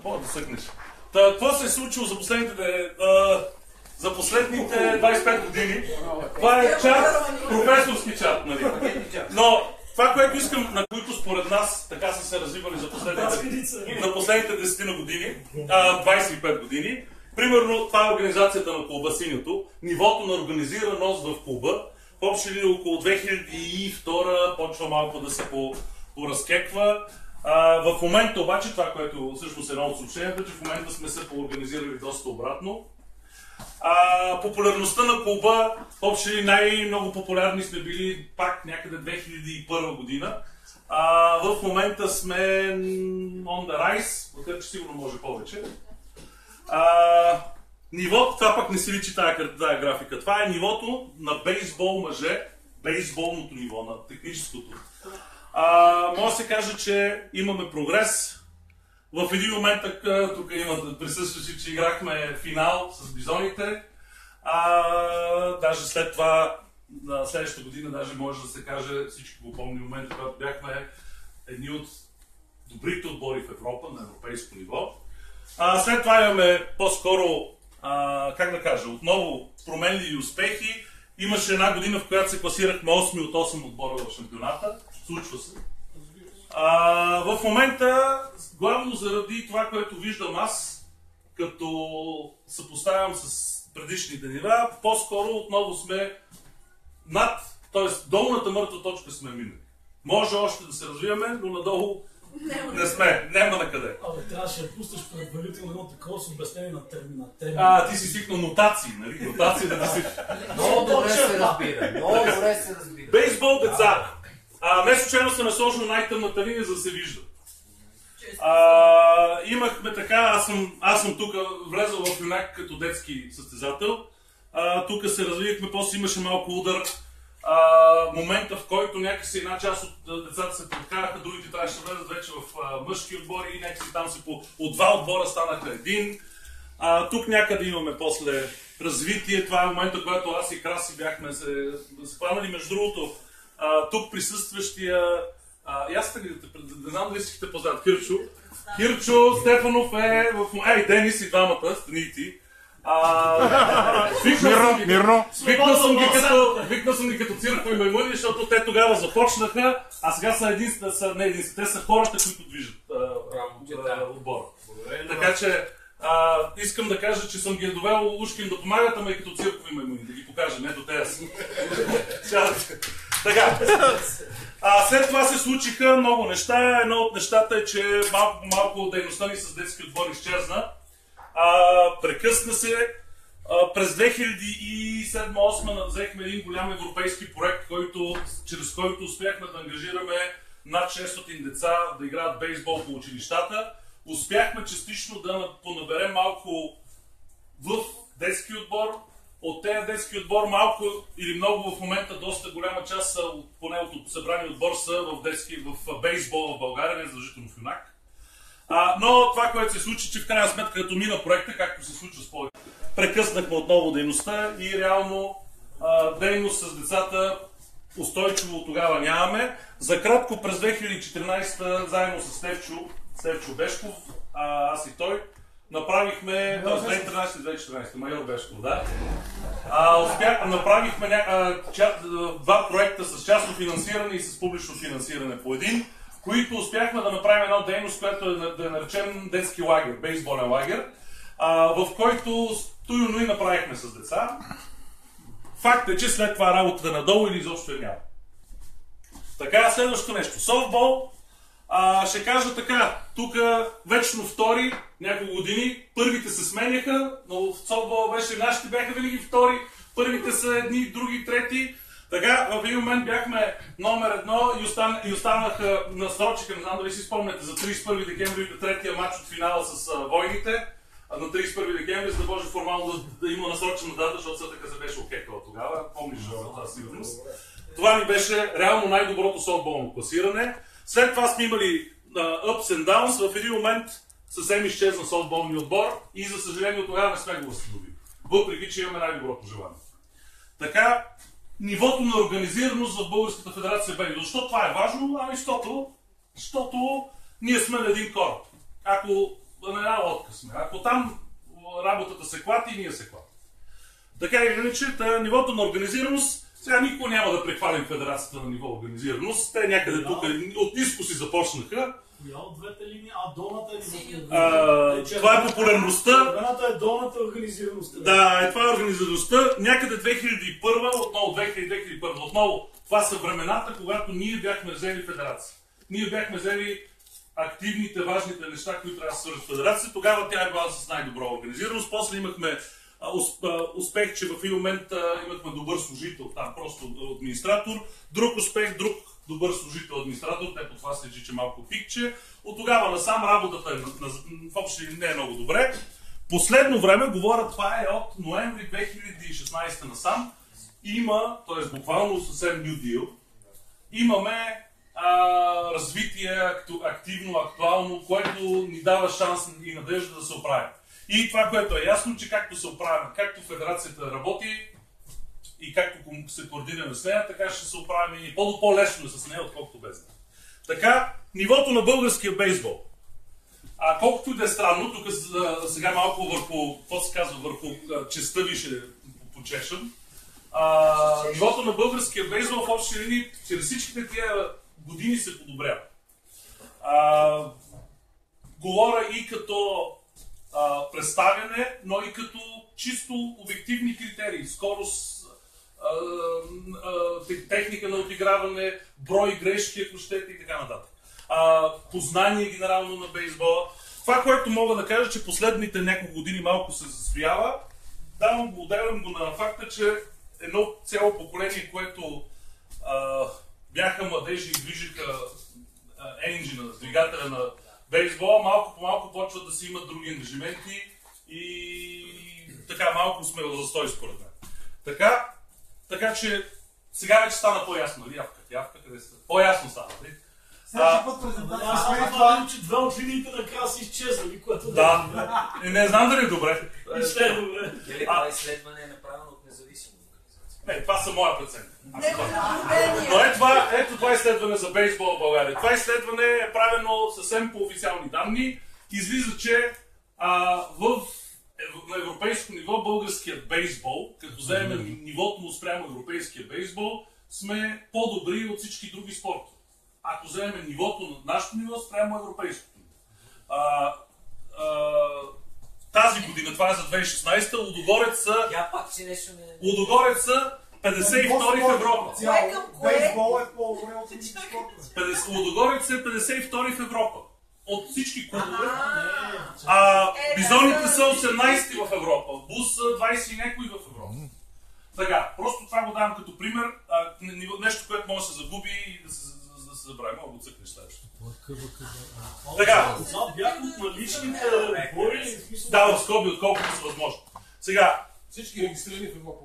Мога да съкнеш. Какво се е случило за последните 25 години? Това е чат, професорски чат, нали? Но това, което искам, на които според нас така са се развивали за последните 10 години, 25 години, примерно това е организацията на клуба Синьото, нивото на организираност в клуба, в общи линии около 2002 почва малко да се поразкеква. В момента обаче, това, което всъщност е едно от съобщенията, че в момента сме се поорганизирали доста обратно. Популярността на клуба, въобще най-много популярни сме били пак някъде 2001 година. В момента сме on the rise, макар че сигурно може повече. Нивото, това пък не си личи тая графика, това е нивото на бейсбол мъже, бейсболното ниво, на техническото. Може да се каже, че имаме прогрес. В един момент, тук има присъстващи, че играхме финал с бизоните. Даже след това, на следващата година, даже може да се каже, всички го помни момента, когато бяхме едни от добрите отбори в Европа, на европейско ниво. След това имаме по-скоро, как да кажа, отново променливи успехи. Имаше една година, в която се класирахме 8 от 8 отбора в шампионата. Случва се. В момента, главно заради това, което виждам аз, като съпоставям с предишните нива, по-скоро отново сме над, т.е. долната мъртва точка сме минали. Може още да се развиваме, но надолу не сме, няма на къде. Трябваше да пуснеш предварително едно такова с обяснение на термина. Ти си свикнал нотации, нали? Нотации да ти си... Много добре се разбира, много добре се разбира. Бейсбол деца. Не случайно се насложил най-тъмната линия, за да се вижда. Имахме така, аз съм тук влезъл в юнак като детски състезател. Тук се развивахме, после имаше малко удар. Момента, в който някакси една част от децата се подкараха, другите трябваше да влезат вече в мъжки отбори и някакси там от два отбора станаха един. Тук някъде имаме после развитие. Това е момента, когато аз и Краси бяхме се хванали. Между другото, тук присъстващия, не знам дали си те познат, Кирчо Стефанов е в... и Денис и двамата, Станити. Мирно. Викнал съм ги като циркови маймуни, защото те тогава започнаха, а сега са те са хората, които движат отбора. Така че искам да кажа, че съм ги довел ушки им да помагат, ама и като циркови маймуни, да ги покажа, не до тези. Така. След това се случиха много неща. Едно от нещата е, че малко по малко дейността ни с детски отбор изчезна. Прекъсна се. През 2007-2008 взехме един голям европейски проект, чрез който успяхме да ангажираме над 600 деца да играят бейсбол по училищата. Успяхме частично да понаберем малко в детски отбор. От тези детски отбор малко или много в момента, доста голяма част, поне от събрани отбор, са в бейсбол в България, не задължително в юнак. Но това, което се случи, че в крайна сметка, като мина проекта, както се случва с повече, прекъснахме отново дейността и реално дейност с децата устойчиво тогава нямаме. За кратко през 2014 заедно с Стевчо Бешков, аз и той, направихме 2013-2014, майор Бешков, да. Направихме два проекта с частно финансиране и с публично финансиране по един, които успяхме да направим една дейност, която е да наречем детски лагер, бейсболен лагер, в който туй направихме с деца. Факт е, че след това работата надолу или изобщо няма. Така, следващото нещо. Софтбол. Ще кажа така, тук вечно втори, няколко години, първите се сменяха, но в софтбол беше, нашите бяха винаги втори, първите са едни, други, трети. Така, в един момент бяхме номер едно и останаха, насрочиха, не знам дали си спомняте, за 31 декември третия матч от финала с войните, на 31 декември, за да може формално да има насрочена дата, защото съдъка се беше окекала тогава, помниш тази сигурност. Това ни беше реално най-доброто софтболно класиране. След това сме имали ups and downs, в един момент съвсем изчезна софтболния отбор и за съжаление тогава не сме го възстановили. Въпреки, че имаме най-доброто желание. Така, нивото на организираност в Българската федерация бе. Защо това е важно? Защото ние сме на един кораб. Ако на една лодка сме. Ако там работата се клати, ние се клати. Така или иначе, нивото на организираност, сега никога няма да прехвалим федерацията на ниво организираност. Те някъде тук от ниско си започнаха. Коя от двете линии? Долната е това е популярността. Червената е долната организираността. Да, това е организираността. Някъде 2001, отново 2001, отново. Това са времената, когато ние бяхме взели федерация. Ние бяхме взели активните, важните неща, които трябва да се свържат в федерация. Тогава тя е била с най-добра организираност. После имахме успех, че в един момент имахме добър служител, там просто администратор. Друг успех, друг добър служител администратор, те по това се речи, че малко пикче. От тогава насам работата в общи не е много добре. Последно време, говоря, това е от ноември 2016 насам, има, т.е. буквално съвсем New Deal, имаме развитие активно, актуално, което ни дава шанс и надежда да се оправим. И това, което е ясно, че както се оправим, както федерацията работи и както се координираме с нея, така ще се оправим и по-лесно с нея, отколкото без нея. Така, нивото на българския бейсбол. Колкото и да е странно, тук сега малко върху, какво се казва, върху честа ви ще почешам. Нивото на българския бейсбол в общи линии чрез всичките тия години се подобрява. Говоря и като представяне, но и като чисто обективни критерии. Скорост, техника на отиграване, брой грешки, ако щете и така нататък. Познание генерално на бейсбола. Това, което мога да кажа, че последните няколко години малко се застоява, отделям го на факта, че едно цяло поколение, което бяха младежи и движиха енджина, двигателя на бейсбола, малко по малко почват да си имат други ангажименти и така малко сме в застой според мен. Така че сега вече стана по-ясно, нали? Явка къде сте? По-ясно стана, нали? Следващия път презентация. Аз това че две от линиите накрая са изчезнали, което да. Не знам дали е добре. Дали това изследване е направено от независимо организация? Това са моя преценка. Но ето това изследване за бейсбол в България. Това изследване е правено съвсем по официални данни. Излиза, че на европейско ниво българският бейсбол, като вземем нивото му спрямо европейския бейсбол, сме по-добри от всички други спорти. Ако вземем нивото на нашето ниво спрямо европейското ниво. Тази година, това е за 2016, Лудогорец са 52 в Европа. Бейсбол е по-добре от всички спортове. Лудогорец е 52 в Европа. От всички клубове. Бизоните са 18 в Европа. Бус са 20 и някои в Европа. Така, просто това го давам като пример. Нещо, което може да се загуби и да се забрави. Мога да го цъкнеш следващото. Така. Бях от наличните бори. Да, в скоби, отколкото са възможно. Сега. Всички регистрирани в Европа.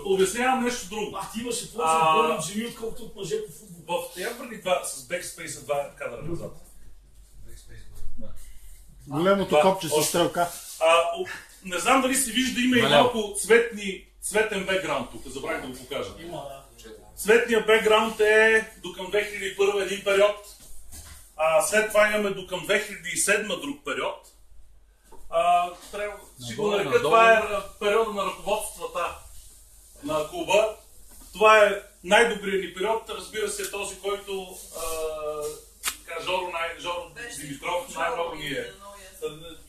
Обяснявам нещо друго. Ти имаше повече боли от жени, отколкото от мъже по футбол. Я върни това с бекспейса, два кадъра назад. Големото копче с стрелка. Не знам дали се вижда, има и малко цветен бекграунд тук, забравих да го покажа. Цветният бекграунд е до към 2001 един период, след това имаме до към 2007 друг период. Ще го нарека, това е периода на ръководствата на клуба. Това е най-добрият ни период, разбира се, този, който Жоро Димитров най-много ни е.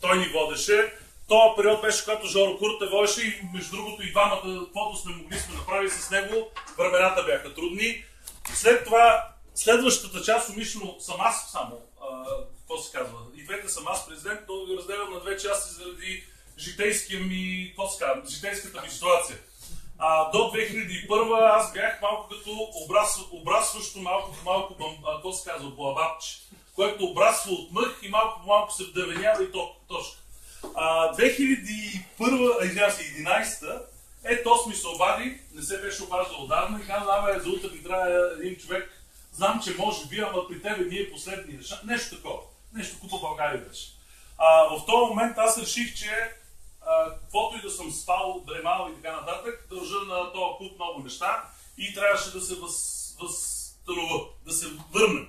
Той ни водеше. Това период беше, когато Жоро Курте водеше и между другото и двамата, каквото сме могли сме направили с него, времената бяха трудни. След това, следващата част, умишлено съм аз само, какво се казва, и двете съм аз президент, но ги разделям на две части заради житейската ми ситуация. До 2001 аз бях малко като обрасващо малко, какво се казва, буабабче, което обрасва от мъх и малко по малко се вдъвенява и точка. 2011 то ми се обади, не се беше обаждал отдавна и каза, за утре ми трябва един човек, знам, че може би, ама при тебе ние последни решат. Нещо такова. Нещо Купа България беше. В този момент аз реших, че каквото и да съм спал, дремал и така нататък, дължа на този клуб много неща и трябваше да се възстановя, да се върна.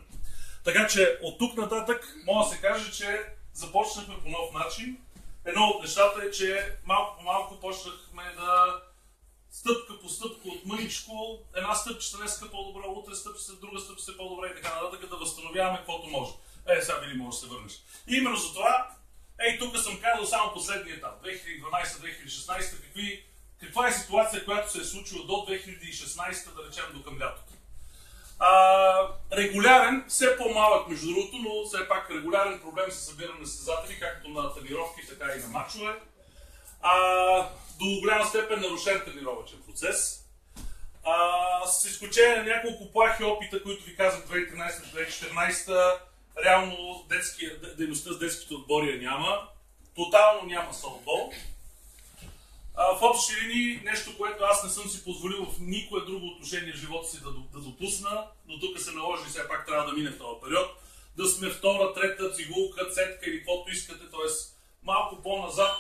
Така че от тук нататък мога да се каже, че започнахме по нов начин. Едно от нещата е, че малко по малко почнахме да стъпка по стъпка от мъничко, една стъпчета днеска по-добре, утре стъпчета, друга стъпчета по-добре и така нататък, да възстановяваме каквото може. Сега били може да се върнеш. И именно за това, тук съм казал само последния етап, 2012-2016, каква е ситуация, която се е случила до 2016, да речем до към лятото. Регулярен, все по-малък между другото, но все пак регулярен проблем с събиране на състезатели, както на тренировки, така и на матчове. До голяма степен нарушен тренировъчен процес. С изключение на няколко плахи опита, които ви казах 2013-2014, реално дейността с детските отбори я няма. Тотално няма софтбол. В общи линии, нещо, което аз не съм си позволил в никое друго отношение в живота си да допусна, но тук се наложи, все пак трябва да мине в този период, да сме втора, трета, цигулка, цетка или каквото искате, т.е. малко по-назад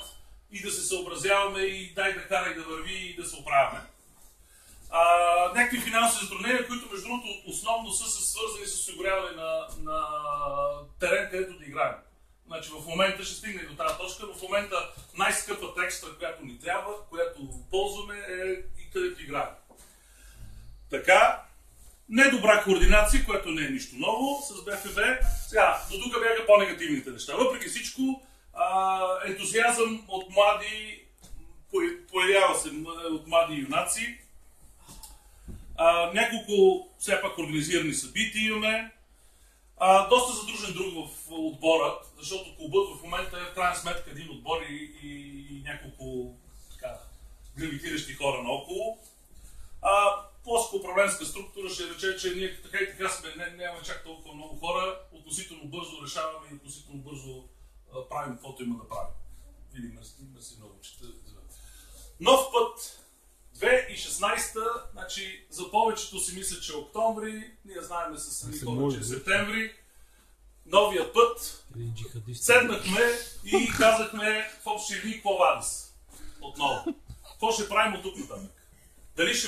и да се съобразяваме и дай да кара и да върви и да се оправяме. Някакви финансови затруднения, които между другото основно са свързани с осигуряване на терен, където да играем. Значи в момента ще стигне и до тази точка, но в момента най-скъпата екстра, която ни трябва, която ползваме е и където играем. Така, недобра координация, което не е нищо ново с БФБ. Сега, до тук бяха по-негативните неща. Въпреки всичко, ентузиазъм от млади, появява се от млади юнаци. Няколко все пак организирани събития имаме. Доста задружен друг в отбора, защото клубът в момента е в крайна сметка един отбор и няколко гравитиращи хора наоколо. Плоска управленска структура ще рече, че ние така и така сме, нямаме чак толкова много хора, относително бързо решаваме и относително бързо правим каквото има да правим. Видим, мерси много, че нов път. 2016, значи за повечето си мисля, че октомври, ние знаем с сами хора, че е септември. Новия път, седнахме и казахме в общи линии какво вадис. Отново. Какво ще правим от тук нататък? Дали ще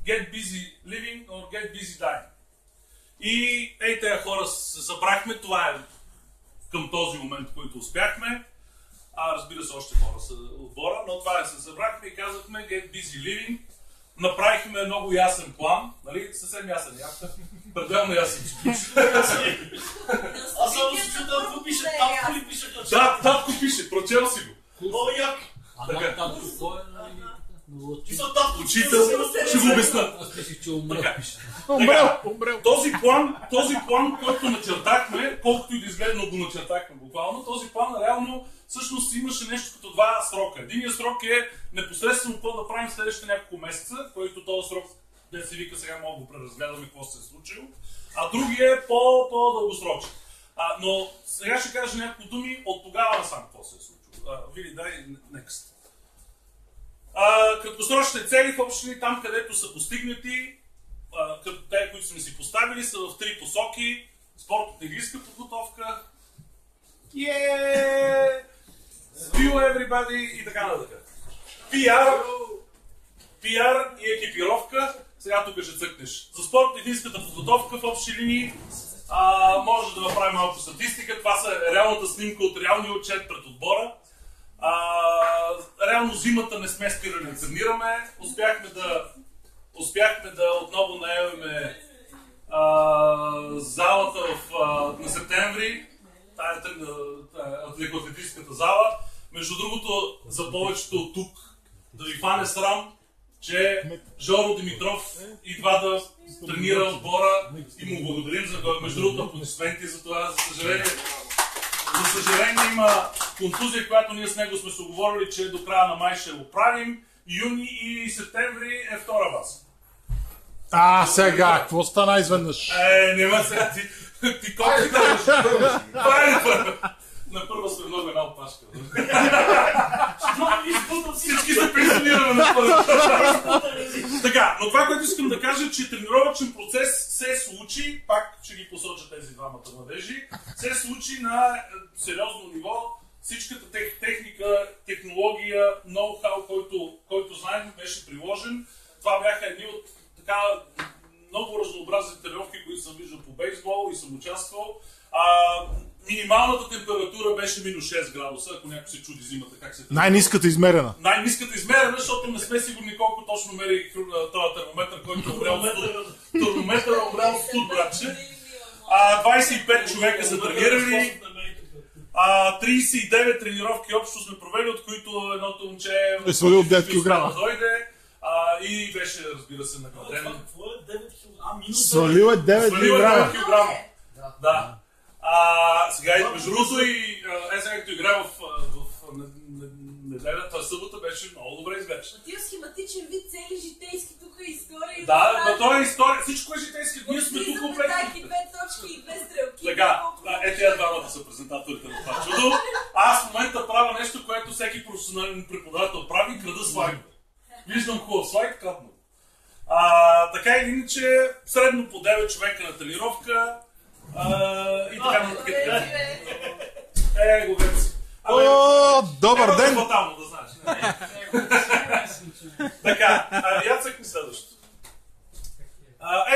get busy living or get busy dying? И тези хора се събрахме, това е към този момент, в който успяхме. Разбира се, още хора са отбора, но това е, се събрахме и казахме Get Busy Living. Направихме много ясен план, нали? Съвсем ясен, пределно ясен. Аз само си чудам, какво пише? Татко ли пише? Да, татко пише, прочел си го. Много як. Татко кой е? Учител, ще го обясна. Аз мислих, че умрел пише. Умрел. Този план, който начертахме, колкото и да изгледа, но го начертахме буквално, този план реално всъщност имаше нещо като два срока. Единият срок е непосредствено какво да правим следващите няколко месеца, който този срок, де се вика, сега мога да го преразгледаме какво се е случило, а другия е по-дългосрочен. Но сега ще кажа няколко думи от тогава насам какво се е случило. Вили, дай next. Краткосрочните цели в общини, там където са постигнати, те, които сме си поставили, са в три посоки: спортно-техническа подготовка, View everybody и така нататък. PR и екипировка. Сега тук ще цъкнеш. За спортно-техническата подготовка в общи линии може да направим малко статистика. Това са реалната снимка от реалния отчет пред отбора. Реално зимата не сме спирали да тренираме. Успяхме да отново наемем залата на септември. Тая атлетическата зала. Между другото, за повечето от тук да ви фане срам, че Жоро Димитров идва да тренира отбора и му благодарим за това. Между другото, аплодисменти за това, за съжаление има контузия, която ние с него сме се оговорили, че до края на май ще го правим. Юни и септември е втора база. Сега, какво стана изведнъж? Нема сега, ти колко ти даваш? На първа сме много една опашка. Всички се пенсионираме на първа. Така, но това, което искам да кажа, че тренировъчен процес се случи, пак ще ги посоча тези двамата младежи, се случи на сериозно ниво. Всичката техника, технология, ноу-хау, който знаем, беше приложен. Това бяха едни от така много разнообразни тренировки, които съм виждал по бейсбол и съм участвал. минималната температура беше минус 6 градуса, ако някой се чуди зимата как се... Най-ниската измерена. Най-ниската измерена, защото не сме сигурни колко точно мери този термометър, който е умрял от студ. Термометър е умрял от студ, братче. 25 човека са тренирали. 39 тренировки общо сме провели, от които едното момче е свалил 9 кг. Дойде и беше, разбира се, награден. Какво е 9 кг? Свалил е 9 кг. Да. Сега, между другото, и сега като игра в неделята, събота беше много добре изглежда. Ти схематичен вид, цели житейски тук истории. Да, но това е история. Всичко е житейски. Ние сме тук комплексно. 5 точки и 2 стрелки. Така, тия двамата са презентаторите на това чудо. Аз в момента правя нещо, което всеки професионален преподавател прави, крада слайдове. Виждам хубав слайд, кратно. Така или иначе, средно по 9 човека на тренировка и така на такива. Глупец. Добър ден! Фатално да знаеш. Така, Яцек ми следващото.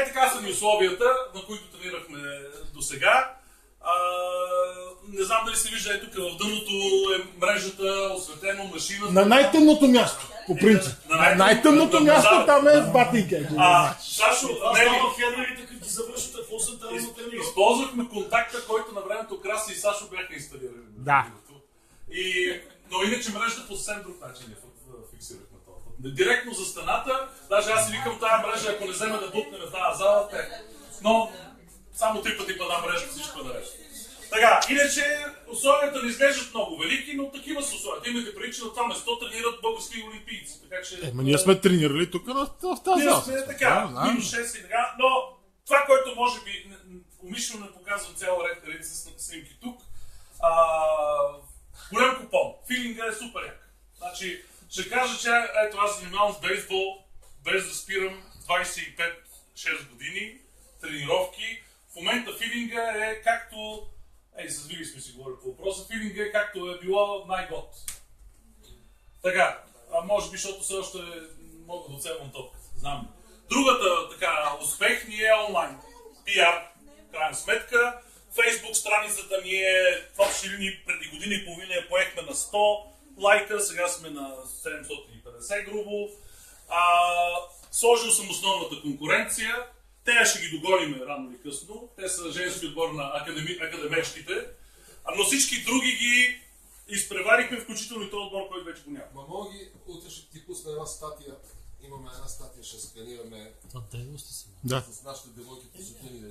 Така са ни условията, на които тренирахме до сега. Не знам дали се вижда, тук в дъното е мрежата, осветено, машината. На най-тъмното място, по принцип. На най-тъмното място там е батинка. Сашо, хедерите, като ги завършат, какво са трябва да тренира? Използвахме контакта, който на времето Краси и Сашо бяха инсталирали. Да. Но иначе мрежата по съвсем друг начин я фиксирахме това. Директно за стената, даже аз си викам тая мрежа, ако не вземе да бутнем в тази зала, но само 3 пъти пада мрежа, всичко е наред. Така, иначе условията не изглеждат много велики, но такива са условията. Имате преди, че на това место тренират български олимпийци. Така че... ние сме тренирали тук в тази зала. Ние сме така, минус 6 и така, но това, което може би умишлено не показвам цяла ред снимки тук, голям купон. Филинга е супер як. Значи, ще кажа, че ето аз занимавам с бейсбол, без да спирам 25-6 години, тренировки. В момента филинга е както... с Вили сме си говорили по въпроса. Филинга е както е било най-год. Така, може би, защото все още мога да оцелвам топката. Знам. Другата така успех ни е онлайн. PR, крайна сметка. Фейсбук страницата ни е в общи линии преди година и половина я поехме на 100 лайка, сега сме на 750 грубо. Сложил съм основната конкуренция. Те ще ги догоним рано или късно. Те са женски отбор на академечките. Но всички други ги изпреварихме, включително и този отбор, който вече го няма. Мога ги, утре ще ти пусна една статия. Имаме една статия, ще сканираме с нашите девойки по сутини.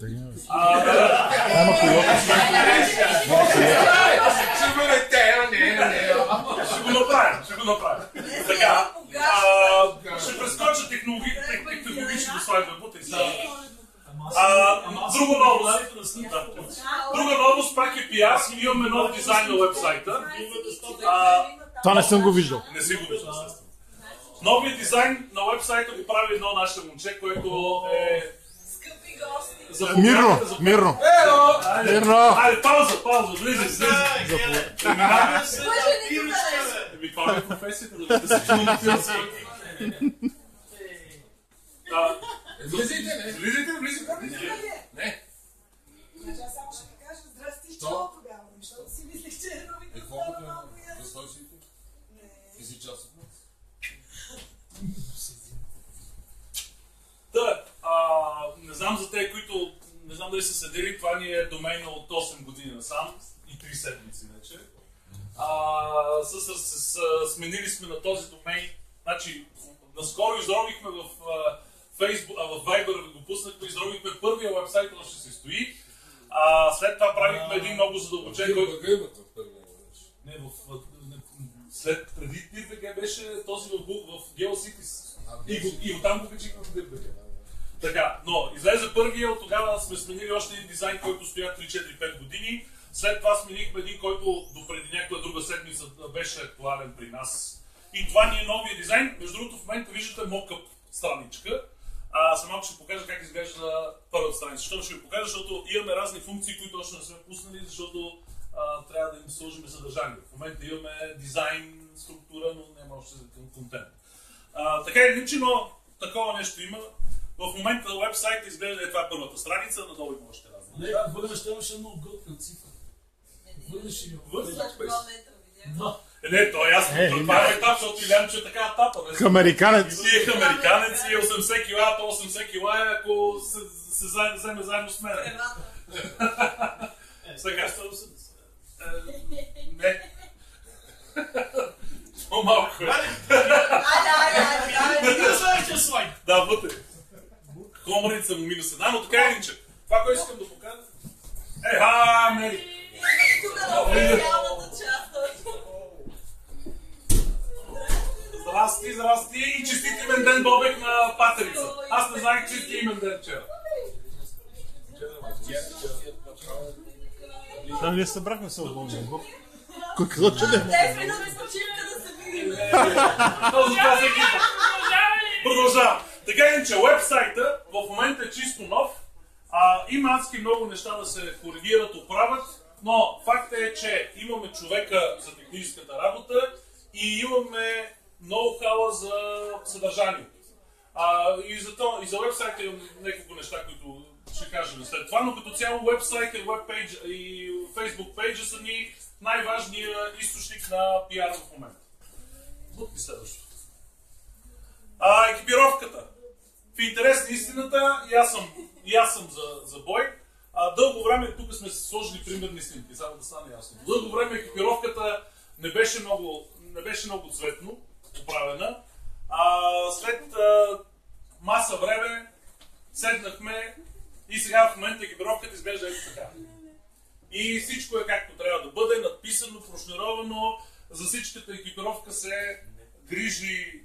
Ще го направим. Така, ще прескоча технологичното слайдове. Друга новост пак е PR. Имаме нов дизайн на уебсайта. Това не съм го виждал. Не си го виждал, естествено. Новият дизайн на уебсайта го прави едно наше момче, което е... Скъпи гости! Мирно! Айде, пауза, влизай. Това е професията, да се комуникират. Влизайте. Не. Значи аз само ще ви кажа, здрасти, що тогава? Защото си мислех, че е нови какво малко ясно. Защо си ти? Ти си част от нас. Не знам за тези, които не знам дали са седели, това ни е домейна от 8 години насам и 3 седмици вече. Сменили сме на този домейн. Значи, наскоро изробихме в Facebook, в Viber го пуснахме, изробихме първия уебсайт, който ще се стои. След това правихме един много задълбочен, който... Не, след преди DIRBG беше този в GeoCities. И оттам го качихме в DIRBG. Така, но излезе първия, от тогава сме сменили още един дизайн, който стоя 3-4-5 години. След това сменихме един, който допреди някоя друга седмица беше актуален при нас. И това ни е новия дизайн. Между другото, в момента виждате мокъп страничка. Само малко ще покажа как изглежда първата страница. Защо ще ви покажа? Защото имаме разни функции, които още не сме пуснали, защото трябва да им сложим съдържание. В момента имаме дизайн, структура, но няма още контент. Така или иначе, но такова нещо има. В момента на уебсайта изглежда това първата страница, надолу има още разни. Бъдем ще имаше много готина цифра. Не, то е ясно. Това е етап, защото Илян, че е така етапа. Хамериканец. Ти е хамериканец и 80 кила, то 80 кила е, ако се вземе заедно с мен. Сега ще 80. Не. По-малко е. Да, вътре. Хомърница му минус една, но така е инче. Това, което искам да покажа. Мери! Здрасти и честит имен ден, Бобек, на патерица. Аз не знаех, че ти имен ден вчера. Да, ние събрахме се от Бобек. Какво че не? Продължавам. Така иначе, уебсайта в момента е чисто нов. Има адски много неща да се коригират, оправят, но факта е, че имаме човека за техническата работа и имаме ноу-хауа за съдържанието. И за уебсайта имам няколко неща, които ще кажем след това, но като цяло уебсайта, веб-пейдж и фейсбук пейджа са ни най-важният източник на пиар в момента. Бутни следващото. Екипировката. В интерес на истината, и аз съм за бой. Дълго време, тук сме сложили примерни снимки, само да стане ясно. Дълго време екипировката не беше много цветно оправена. След маса време седнахме и сега в момента екипировката изглежда ето така. И всичко е както трябва да бъде, надписано, прошнировано. За всичката екипировка се грижи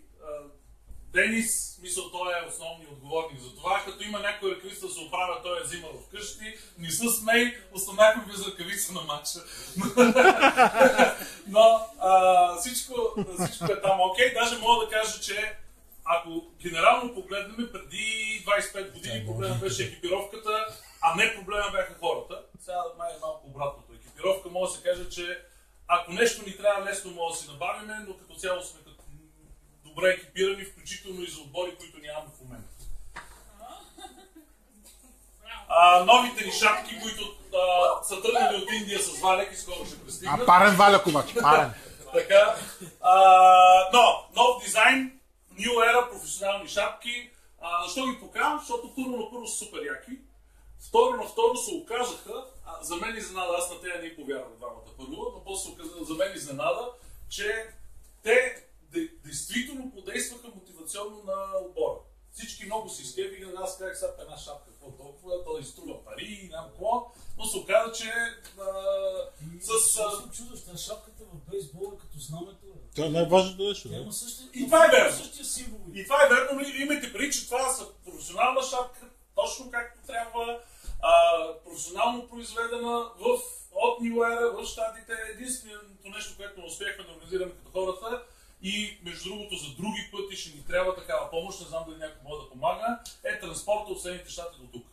Денис, мисля, той е основният отговорник за това. Като има някой ръкавица да се оправя, той е взимал вкъщи. Не се смей, останахме без ръкавица на матча. Но всичко е там окей. Даже мога да кажа, че ако генерално погледнем, преди 25 години проблема беше екипировката, а не проблема бяха хората. Сега май е малко обратното. Екипировка може да се каже, че ако нещо ни трябва лесно, може да си набавиме, но като цяло сме добре екипирани, включително и за отбори, които нямаме в момента. Новите ни шапки, които са тръгнали от Индия с валяк и скоро ще пристигнат. Парен валяк обаче, парен. Така. Но, нов дизайн, New Era, професионални шапки. Защо ги покажам? Защото първо на първо са супер яки. Второ на второ се оказаха, за мен изненада, аз на тея не повярвам двамата първо, но после се оказа за мен изненада, че те действително подействаха мотивационно на отбора. Всички много си изкепиха, аз казах сега една шапка, какво толкова, той изтрува пари и няма какво, но се оказа, че Аз чудваш, тази шапката в бейсбола като знамето. Това е най-важното нещо. И това е верно. Същия символ. И това е верно, но имайте преди, че това са професионална шапка, точно както трябва, професионално произведена от New Era в щатите. Единственото нещо, което не успяхме да организираме като хората, и между другото за други пъти ще ни трябва такава помощ, не знам дали някой може да помага, е транспорта от Съединените щати до тук.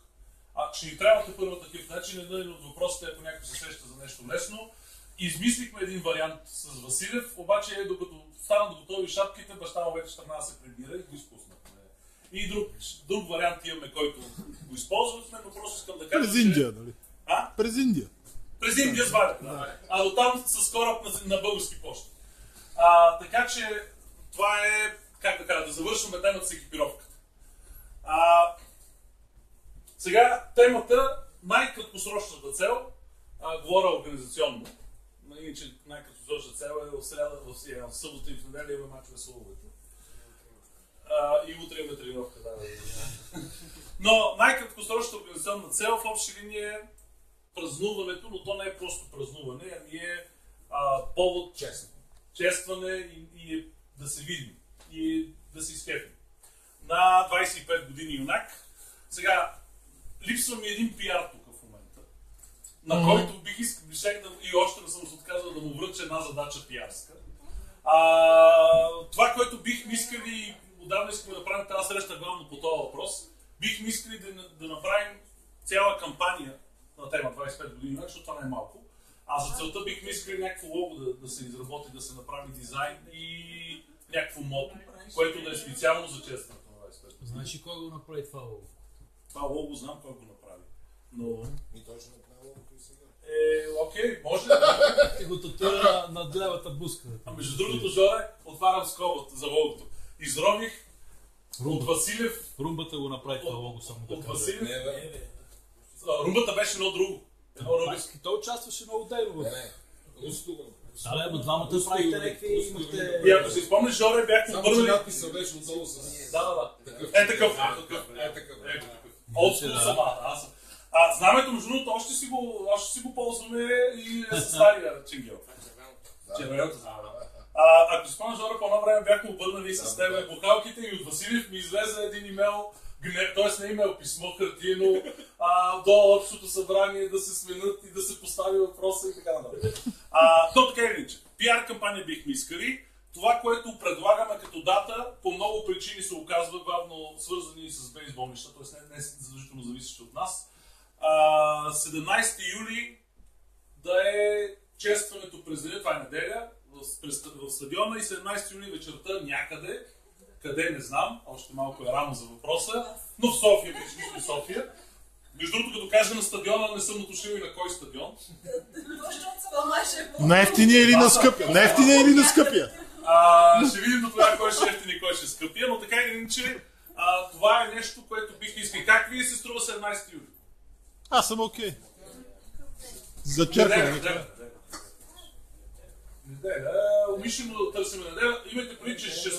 Ще ни трябва първа такъв начин, един от въпросите, ако някой се сеща за нещо лесно. Измислихме един вариант с Василев, обаче докато станат готови шапките, баща му вече трябва да се прибира и го изпуснахме. И друг вариант имаме, който го използвахме, но просто искам да кажа, През Индия, нали? През Индия. През Индия с валяк, да. А до там с кораб на български пощи. Така че това е, как да кажа, да завършваме темата с екипировката. Сега темата, най-краткосрочната цел, говоря организационно, иначе най-краткосрочната цел е в среда, в събота и в неделя имаме мачове с лововете. И утре имаме тренировка, да. Но най-краткосрочната организационна цел в общи линии е празнуването, но то не е просто празнуване, ами е повод честване и да се видим и да се изкефим. На 25 години юнак. Сега, липсва ми един пиар тук в момента, на който бих искал и още не съм се отказал да му връча една задача пиарска. Това, което бихме искали, отдавна искаме да правим тази среща главно по този въпрос, бихме искали да направим цяла кампания на тема 25 години, защото това не е малко. За целта бихме искали някакво лого да се изработи, да се направи дизайн и някакво мото, което да е специално за честването на 25 години. Знаеш ли кой го направи това лого? Това лого знам кой го направи. Но... И той ще направи лого и сега. Окей, може. И го татуира над левата буска. А между другото, Жоре, отварям скобата за логото. Изрових от Василев. Румбата го направи това лого само От така. Василев. Румбата беше едно друго. Той участваше много дейно в... Русто го. Да, бе, двамата правихте някакви... имахте... И ако си спомниш, Жоре, бяхме Само че обърнали... надписа беше отдолу с... Да. Такъв. Такъв. Такъв. Олдскул сама. Знамето, между другото, още си го ползваме и с стария ченгел. Червеното знаме. Ако си спомняш, Жоре, по едно време бяхме обърнали с тебе бухалките и от Василев ми излезе един имейл, т.е. не имейл, писмо хартиено до общото събрание да се сменят и да се постави въпроса и така нататък. То така или иначе. PR кампания бихме искали. Това, което предлагаме като дата, по много причини се оказва главно свързани с бейсболнища, т.е. не задължително зависещи от нас. 17 юли да е честването през деня, това е неделя, в стадиона и 17 юли вечерта някъде, къде не знам, още малко е рано за въпроса, но в София, в София. Между другото, като кажа на стадиона, не съм уточнил и на кой стадион. На ефтиния или на скъпия? На ефтиния или на скъпия? Ще видим до това кой ще е ефтин и кой ще е скъпия, но така или иначе, това е нещо, което бих искал. Как ви се струва 17 юли? Аз съм окей. Зачеркваме. Неделя. Умишлено търсим неделя. Имайте преди, че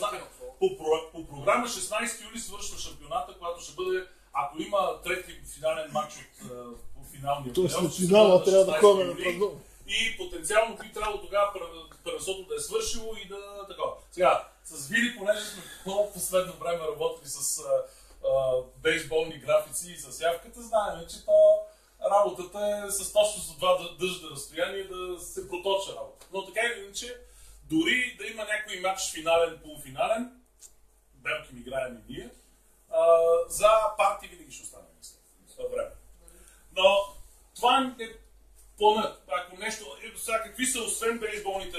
по програма 16 юли свършва шампионата, която ще бъде, ако има трети финален матч от финалния Тоест плейоф, на финала трябва да ходим на празнуване. и потенциално би трябвало тогава първенството да е свършило и да такова. Сега, с Вили, понеже сме по последно време работили с бейсболни графици и с явката, знаем, че работата е с точност от два дъжда разстояние да се проточа работа. Но така или иначе, дори да има някой матч финален, полуфинален, белки ми играем и ние, за партии винаги ще останем след време. Но това е планът. Ако нещо, сега какви са освен бейсболните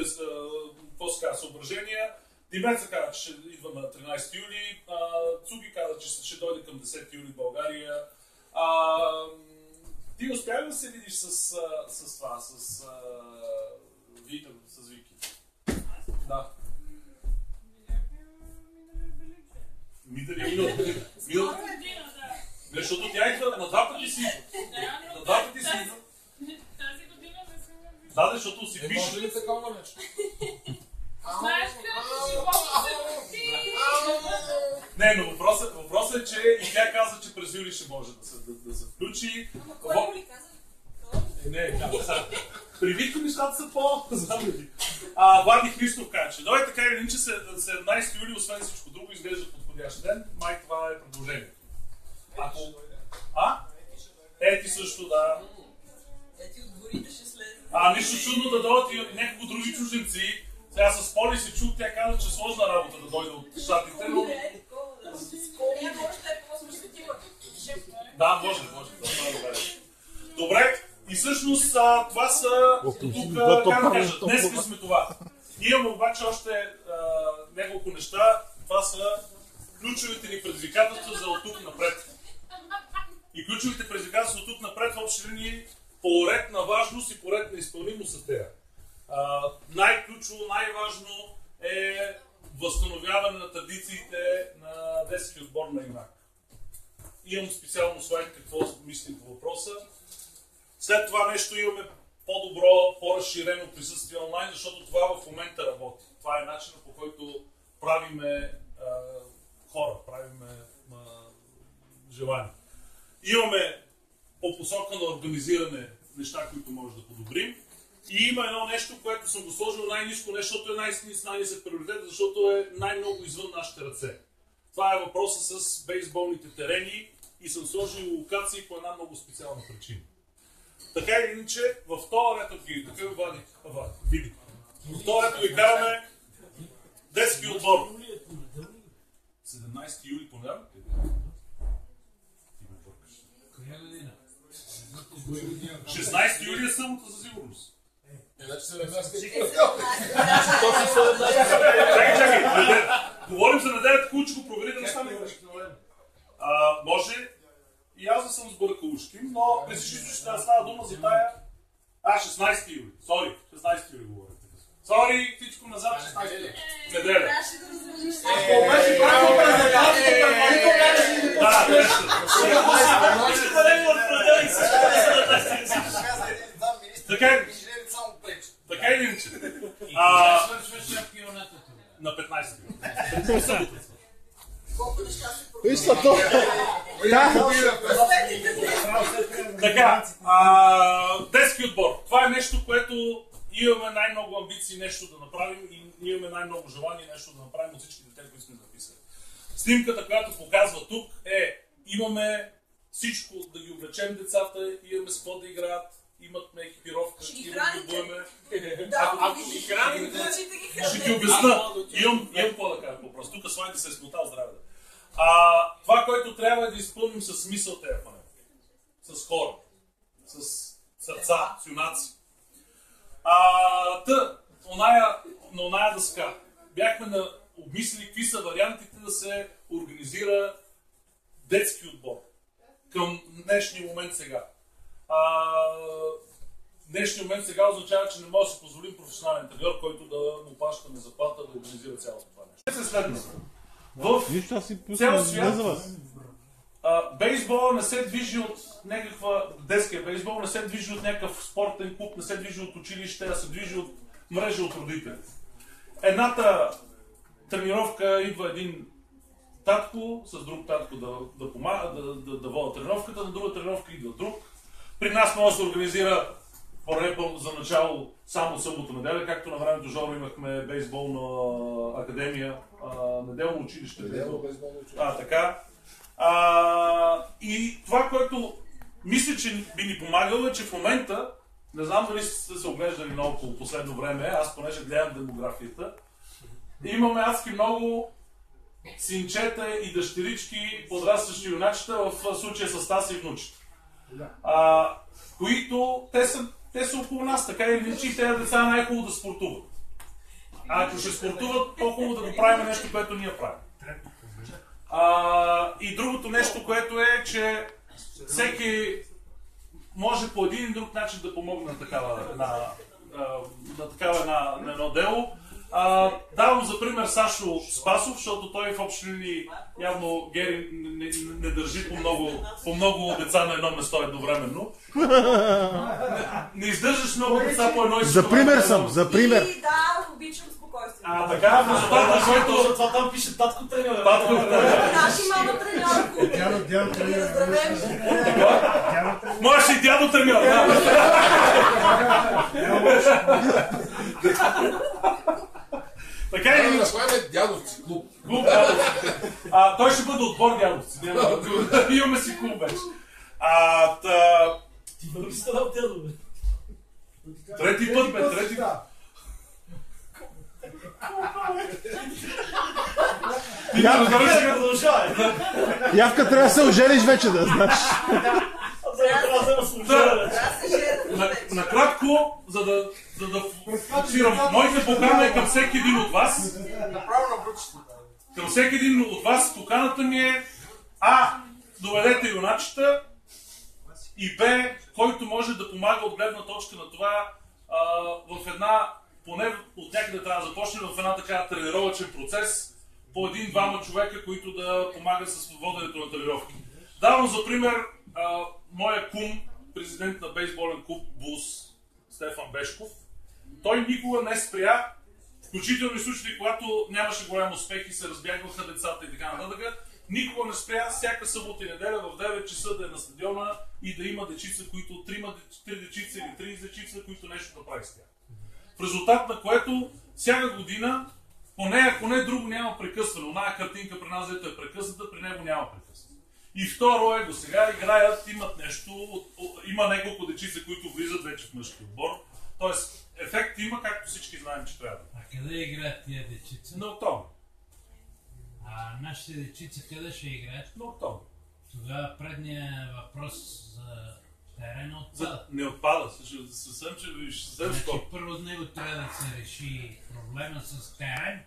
съображения, Димеца каза, че ще идва на 13 юли, Цуги каза, че ще дойде към 10 юли в България. Ти успя ли да се видиш с това, с Вики? Да. Миналия защото тя идва на два пъти си идва. На два пъти си идва. Тази година не съм я виждала. Да, защото си пише. Може ли такова нещо? Знаеш Не, но въпросът е, че и тя каза, че през юли ще може да се включи. Ама кой ли каза? Не, при Вики нещата са по-знамени. Влади Христов каза, че дойде така или иначе 17 юли, освен всичко друго, изглежда подходящ ден. Май това е предложението. Ети също, да. Ети от горите ще слезе. Нищо чудно да дойдат и някакво други чужденци. Сега с Поли се чух, тя каза, че сложна работа да дойде от щатите, но... Да, може. Добре, и всъщност това са... Днес сме това. Имаме обаче още няколко неща. Това са ключовите ни предизвикателства за от тук напред. И ключовите предизвикателства от тук напред в общи линии по ред на важност и по ред на изпълнимост са тези. Най-ключово, най-важно е възстановяване на традициите на детския отбор на Ирак. Имам специално слайд какво мислим по въпроса. След това нещо имаме по-добро, по-разширено присъствие онлайн, защото това в момента работи. Това е начинът, по който правиме хора, правиме желания. Имаме по посока на организиране неща, които може да подобрим. И има едно нещо, което съм го сложил най-ниско, не защото е най-нисък приоритет, защото е най-много извън нашите ръце. Това е въпроса с бейсболните терени и съм сложил локации по една много специална причина. Така или иначе, във втора ред ги види. Във втора ред ги караме детски отбор. 17 юли понеделник. Ти ме бъркаш. 16 юли е събота за сигурност. Иначе 17 Чакай. Говорим за неделята, куче го провери да не стане грешка. Може и аз да съм сбъркал ушки, но при всички случаи става дума за тая... Отвори всичко назад 16 неделя. Трябваше да разрешиш Ако беше правил презентацията, предварително нямаше да Да, нещо. Искате да ви отпределим Така или иначе. На 15. Вижте то. Така, детски отбор. Това е нещо, което имаме най-много амбиции нещо да направим и имаме най-много желание нещо да направим от всички дете, които сме записали. Снимката, която показва тук имаме всичко да ги облечем децата, имаме с какво да играят, имаме екипировка, имаме да бъдем. Ако ги храним, ще ги обясна. Имам какво да кажа по-просто. Тук слайдът се е смотал, здраве да. Това, което трябва е да изпълним с смисъл тези панели. С хора. С сърца, с юнаци. На оная дъска бяхме обмислили какви са вариантите да се организира детски отбор към днешния момент сега. Днешния момент сега означава, че не може да си позволим професионален треньор, който да му плащаме заплата да организира цялото това нещо. Следно. В цял свят бейсбола не се движи от някаква детския бейсбол, не се движи от някакъв спортен клуб, не се движи от училище, а се движи от мрежа от родители. Едната тренировка идва един татко с друг татко да помага, да вода тренировката, на друга тренировка идва друг. При нас може да се организира за начало само събота-неделя, както на времето Жоро имахме бейсболна академия, неделно училище. Така. И това, което мисля, че би ни помагало е, че в момента, не знам дали сте се оглеждали много по последно време, аз понеже гледам демографията, имаме адски много синчета и дъщерички, подрастващи юначета, в случая с Стаси и внучета. Които те са около нас, така или иначе, и тези деца е най-хубаво да спортуват. Ако ще спортуват, по-хубаво да го правим нещо, което ние правим. И другото нещо, което е, че всеки може по един или друг начин да помогне на едно дело. Давам за пример Сашо Спасов, защото той в общи линии явно Гери не държи по много деца на едно место едновременно. Не издържаш много деца по едно и за пример съм, за пример. И да, обичам спокойствие. Така, в резултата, който... Затова там пише татко треньор. Наши мама треньор. Дядо треньор. Можеш и дядо треньор, Така и назваме дядовци клуб. Клуб дядовци. Той ще бъде отбор дядовци. Имаме си клуб вече. Ти бъде си стадал дядове. Трети път, бе, трети път. Явка трябва да се ожениш вече, да знаеш. Накратко, за да фокусирам, моите покана е към всеки един от вас. Към всеки един от вас поканата ми е доведете юначета и Б, който може да помага от гледна точка на това в една, поне от някъде трябва да започне в една така тренировъчен процес по един-двама човека, които да помагат с воденето на тренировки. Давам за пример моя кум, президент на бейсболен клуб БУС, Стефан Бешков. Той никога не спря, включително и случаи, когато нямаше голям успех и се разбягваха децата и така нататък. Никога не спря всяка събота и неделя в 9 часа да е на стадиона и да има дечица, които 3 дечица или 3 дечица, които нещо да прави с тях. В резултат на което всяка година, поне ако не друго няма прекъсване. Оная картинка при нас, дето е прекъсната, при него няма прекъсване. И второ е, до сега играят, имат нещо, има няколко дечица, които влизат вече в мъжки отбор. Тоест, ефект има, както всички знаем, че трябва. А къде играят тия дечица? На октомври. А нашите дечица къде ще играят? На октомври. Тогава предният въпрос за терена отпада. Не отпада, съвсем значи първо от него трябва да се реши проблема с терен.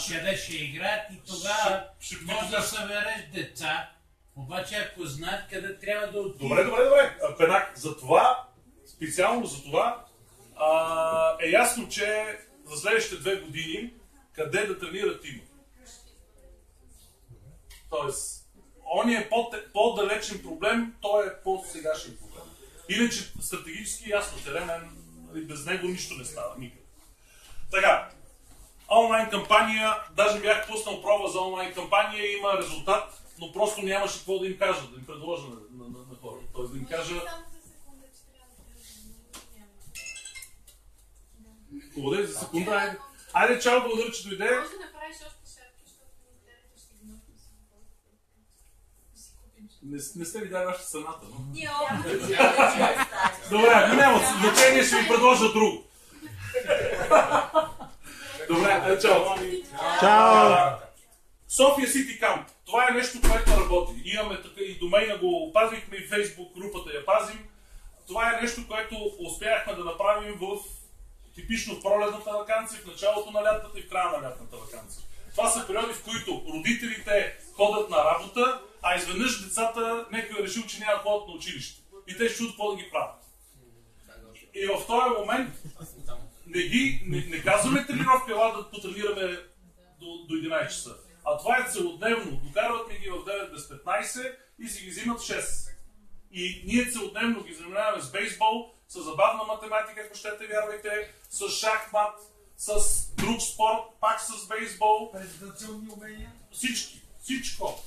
И къде ще играят и тогава може да събереш деца. Обаче ако знаят къде трябва да отидат. Добре. Пенак, за това, специално за това, е ясно, че за следващите 2 години къде да тренира тима. Тоест, он е по-далечен проблем, той е по-сегашен проблем. Иначе стратегически ясно, теренен, без него нищо не става, никъде. Така, онлайн кампания, даже бях пуснал проба за онлайн кампания, има резултат, но просто нямаше какво да им кажа, да им предложа на хората. Тоест да им кажа... Хубаво за секунда, айде, чао, благодаря, че дойде. Може да направиш още шапки, защото интернета ще ги носим си. Не сте видяли вашата страната, но... Ние Добре, няма значение, ще ви предложа друго. Добре, чао. Чао! София City Camp. Това е нещо, което работи. Имаме така и домейна го опазихме, и Facebook групата я пазим. Това е нещо, което успяхме да направим в типично пролетната ваканция, в началото на лятната и в края на лятната ваканция. Това са периоди, в които родителите ходят на работа, а изведнъж децата някой е решил, че няма да ходят на училище. И те ще чудят какво да ги правят. И в този момент не казваме тренировка, ела да потренираме до 11 часа. А това е целодневно. Докарват ми ги в 9 без 15 и си ги взимат 6. И ние целодневно ги занимаваме с бейсбол, с забавна математика, ако щете, вярвайте, с шахмат, с друг спорт, пак с бейсбол. Презентационни умения. Всичко.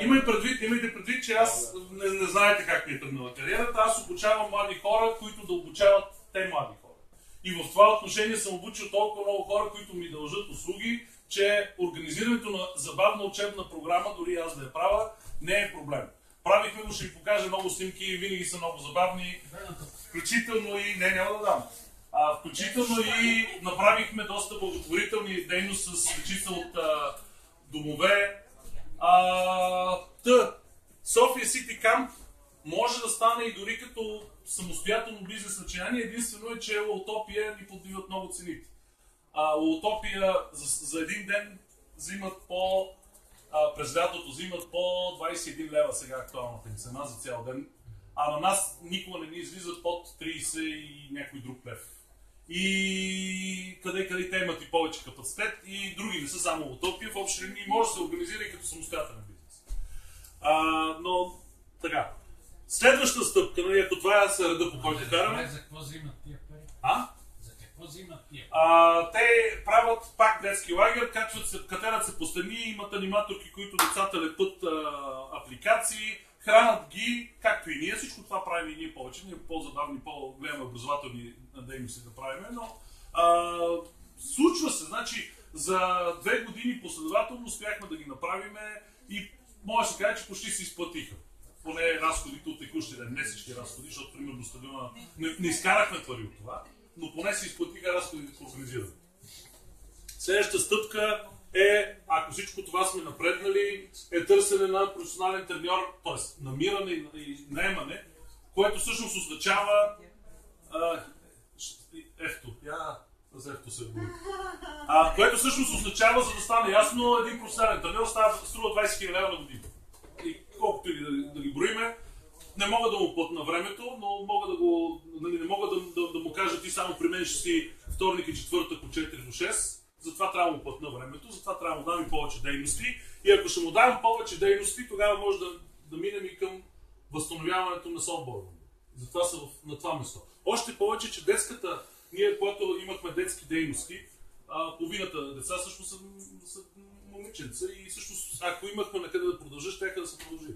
Имайте предвид, че аз не знаете как ми е тръгнала кариерата. Аз обучавам млади хора, които да обучават те млади хора. И в това отношение съм обучил толкова много хора, които ми дължат услуги, че организирането на забавна учебна програма, дори аз да я правя, не е проблем. Правихме го, ще ви покажа много снимки, винаги са много забавни, включително и... Не, няма да дам. Включително и направихме доста благотворителни дейности с дечица от домове. София City Camp може да стане и дори като самостоятелно бизнес начинание. Единствено е, че Утопия ни подбиват много цените. Утопия за един ден взимат през лятото взимат по 21 лева сега актуалната им цена за цял ден. А на нас никога не ни излизат под 30 и някой друг лев. И къде те имат и повече капацитет и други не са само Утопия. В общи линии може да се организира и като самостоятелен бизнес. Но така. Следваща стъпка, нали, ако това е реда, по който караме. За какво взимат тия пари? За какво взимат тия пари? Те правят пак детски лагер, катерят се по стени, имат аниматорки, които децата лепат апликации, хранят ги, както и ние. Всичко това правим и ние повече. Ние по-забавни, по-големи образователни дейности да правим, но случва се. Значи, за 2 години последователно успяхме да ги направим и може да се каже, че почти се изплатиха. Поне разходите от текущия ден, не всички разходи, защото примерно стабилна не изкарахме пари от това, но поне се изплатиха разходите по организиране. Следващата стъпка е, ако всичко това сме напреднали, е търсене на професионален треньор, т.е. намиране и наемане, което всъщност означава което всъщност означава, за да стане ясно, един професионален треньор струва 20 000 лева на година. И колкото и да ги броиме, не мога да му платя на времето, но не мога да му кажа ти само при мен ще си вторник и четвъртък от 4 до 6, затова трябва да му платя на времето, затова трябва да му дам и повече дейности. И ако ще му дам повече дейности, тогава може да минем и към възстановяването на софтборда. Затова са на това место. Още повече, че детската, ние когато имахме детски дейности, половината деца също са момиченца и всъщност ако имахме накъде да продължи, щяха да се продължи.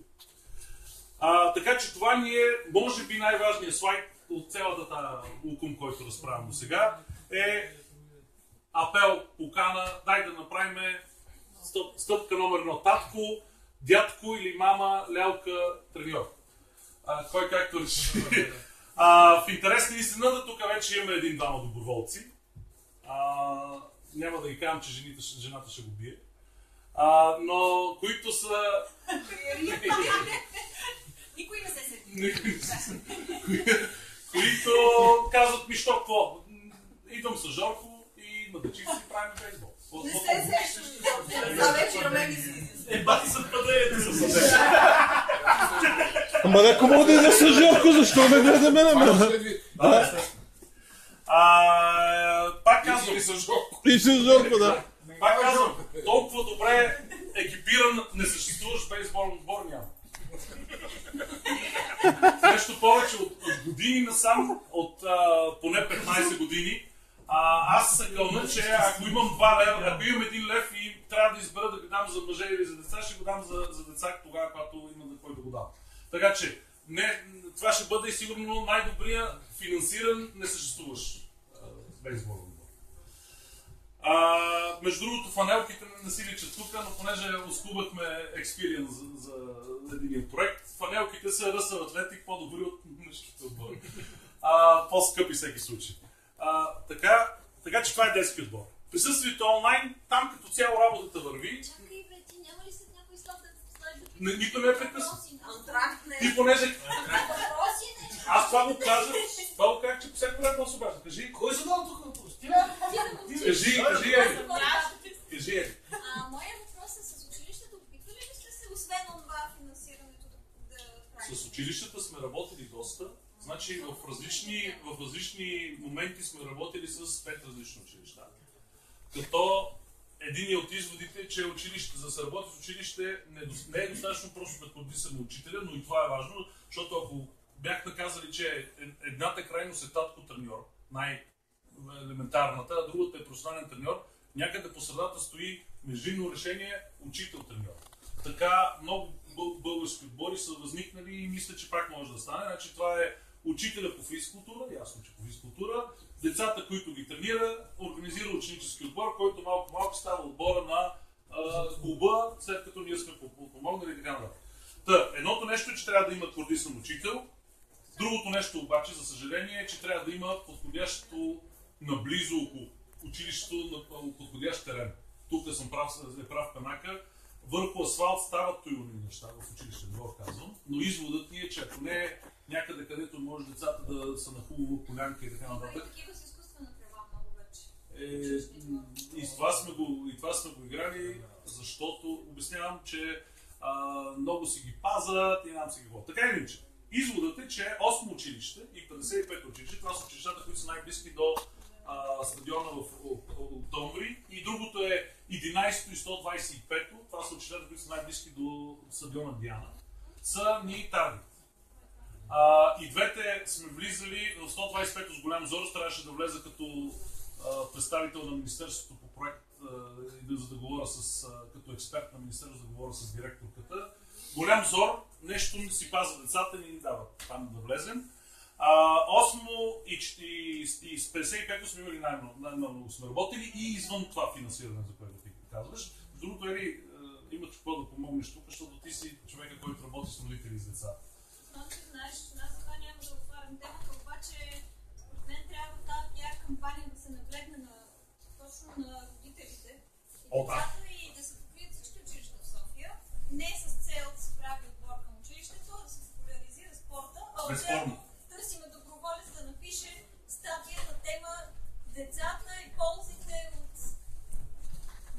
Така че това ни е, може би най-важният слайд от цялата тази укум, който разправям до сега, е апел, покана, дай да направим стъпка номер 1. Татко, дядко или мама, лялка, треньор. Кой както реши. В интерес на истината, тук вече имаме 1-2 доброволци. Няма да ги казвам, че жената ще го бие. Но които са... Никой не се сети. Които казват ми, що какво? Идвам с Жорко и на дечи си правим бейсбол. Не се сещаш. За вечер мен си. Бати са падеете с съдеж. Ама ако мога да идва с Жорко, защо ме гледа мене? Пак казвам, казвам. И с Жорко, да. Пак казвам, толкова добре екипиран несъществуващ бейсболен отбор няма. Нещо повече от години насам, от поне 15 години, аз се кълна, че ако имам 2 лева, ако имам 1 лев и трябва да избера да го дам за мъже или за деца, ще го дам за деца тогава, когато има да кой да го дам. Така че, това ще бъде и сигурно най-добрия финансиран несъществуващ бейсболен отбор. Между другото, фанелките не си личат тук, но понеже оскубахме експириенс за един проект, фанелките са Ръсъл Атлетик, по-добри от мъжките отбори. По-скъпи всеки случай. Така че това е детски отбор. Присъствието онлайн, там като цяло работата върви. Чакай, бе, ти няма ли след някой след да поставиш? Никой не е прекъсван. Антракт не. Ти понеже... Въпроси не. Аз това го казах, че по всяко време се обажда. Кажи, Кой задава тук въпрос? Ти кажи, Моя въпрос е с училището. Опитвали ли сте се, освен това финансирането, да правите? С училищата сме работили доста. Значи в различни моменти сме работили с 5 различни училища. Като един от изводите е, че за да се работи в училище не е достатъчно просто да координираме учителя, но и това е важно, защото ако бяхме казали, че едната крайност е татко-треньор, най-елементарната, а другата е професионален треньор, някъде по средата стои междинно решение учител-треньор. Така много български отбори са възникнали и мисля, че пак може да стане. Значи това е учителя по физкултура, ясно, че по физкултура, децата, които ги тренира, организира ученически отбор, който малко става отбора на клуба, след като ние сме помогнали и така нататък. Едното нещо е, че трябва да има координиран учител. Другото нещо обаче, за съжаление, е, че трябва да има подходящо наблизо около училището на подходящ терен. Тук съм прав Пенака. Върху асфалт стават туилни неща в училище, двор казвам, но изводът ни е, че ако не е някъде, където може децата да са на хубава полянка и така нататък. Такива с изкуствена трева много вече. И това сме го играли, защото обяснявам, че много си ги пазят и нам си ги водят. Така или иначе, изводът е, че 8 училище и 55 училище, това са училищата, които са най-близки до стадиона в октомври, и другото е 11 и 125, това са училищата, които са най-близки до стадиона Диана, са ни таргет. И двете сме влизали в 125 с Голям Зор, трябваше да влезе като представител на Министерството по проект, за да говоря като експерт на Министерството, да говоря с директорката. Голям Зор нещо не си паза децата и ни дават там да влезем. 8 и с 55 сме имали най-много сме работили и извън това финансиране, за което ти казваш. Другото е, имаш какво да помогнеш тук, защото ти си човека, който работи с родители и с деца. Знаеш, аз за това няма да отварям темата, обаче според мен трябва тази PR кампания да се наблегне точно на родителите и децата и да се покрият всички училища в София. Не с цел да се прави отбор към училището, да се популяризира спорта, а отделно търсиме доброволец да напише статия на тема децата и ползите от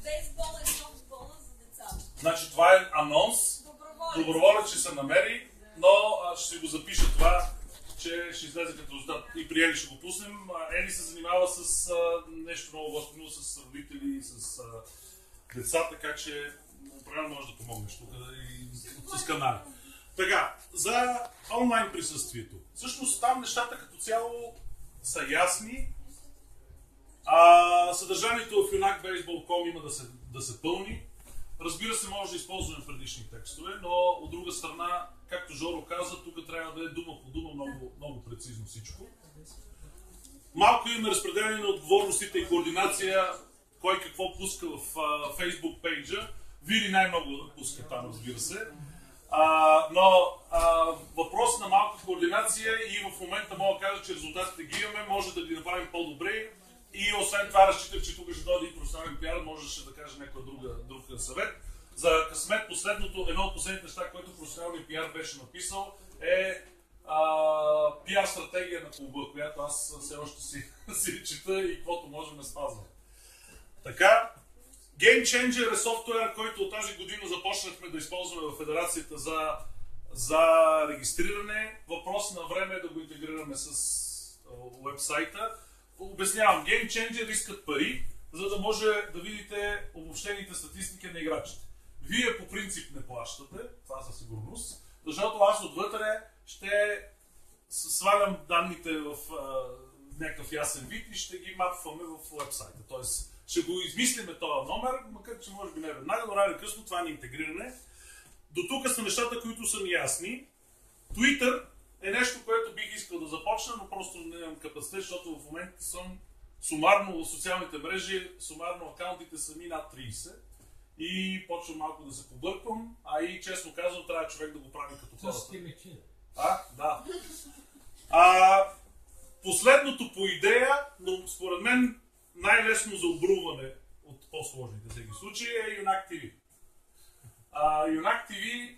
бейсбола и софтбола за децата. Значи това е анонс, доброволец ще се намери, но ще си го запиша това, че ще излезе като резултат. И при Ели ще го пуснем. Ели се занимава с нещо много възприно, с родители и с деца, така че определено може да помогнеш тук и с канали. Така, за онлайн присъствието. Всъщност там нещата като цяло са ясни. Съдържанието в UNAC-Baseball.com има да се пълни. Разбира се, може да използваме предишни текстове, но от друга страна, както Жоро каза, тук трябва да е дума по дума много прецизно всичко. Малко имаме разпределение на отговорностите и координация, кой какво пуска в Facebook пейджа. Вили най-много пуска там, разбира се. Но въпрос на малка координация и в момента мога да кажа, че резултатите ги имаме, може да ги направим по-добре. И освен това разчитах, че тук ще дойде и професионален пиар, можеше да каже някой друг съвет. За късмет едно от последните неща, което професионалният пиар беше написал, е пиар стратегия на клуба, която аз все още си чета и каквото можем да спазвам. Така, Game Changer е софтуер, който от тази година започнахме да използваме в Федерацията за регистриране. Въпрос на време е да го интегрираме с уебсайта. обяснявам, Game Changer искат пари, за да може да видите обобщените статистики на играчите. Вие по принцип не плащате, това със сигурност, защото аз отвътре ще свалям данните в някакъв ясен вид и ще ги мапваме в уебсайта. Тоест ще го измислиме този номер, макар че може би не веднага, но рано или късно това ни интегриране. До тук са нещата, които са ми ясни. Twitter е нещо, което бих искал да започна, но просто не имам капацитет, защото в момента съм сумарно в социалните мрежи, сумарно акаунтите са ми над 30 и почвам малко да се побърквам, а и честно казвам, трябва човек да го прави като хората. Да. Последното по идея, но според мен най-лесно за обруване от по-сложните всеки случаи е Юнак TV. Юнак TV